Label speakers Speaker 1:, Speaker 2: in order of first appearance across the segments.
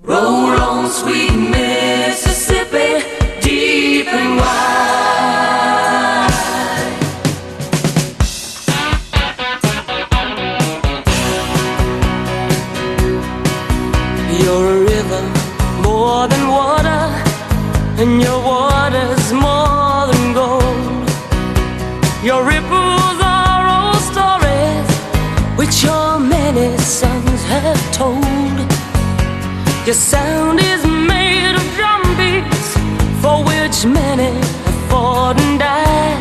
Speaker 1: Roll on, sweet Mississippi, deep and wide. You're a river, more than water, and your water's more than gold. Your ripples are old stories, which your many sons have told. Your sound is made of drum beats, for which many have fought and died.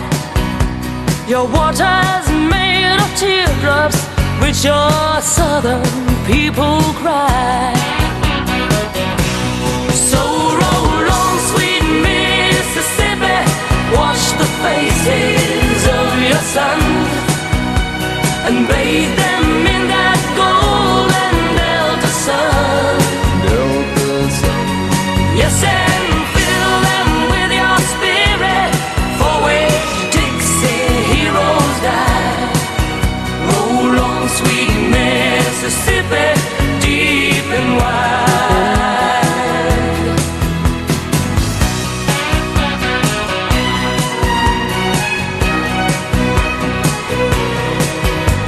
Speaker 1: Your water's made of teardrops, which your southern people cry. So roll on, sweet Mississippi, wash the faces of your sons, and bathe them in that golden Delta sun. Yes, and fill them with your spirit, for which Dixie heroes died. Roll on, sweet Mississippi, deep and wide.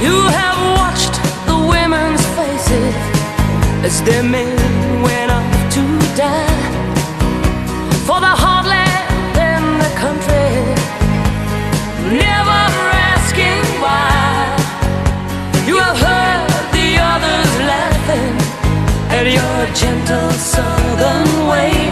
Speaker 1: You have watched the women's faces as their men went off to die for the heartland and the country, never asking why. You have heard the others laughing at your gentle southern way.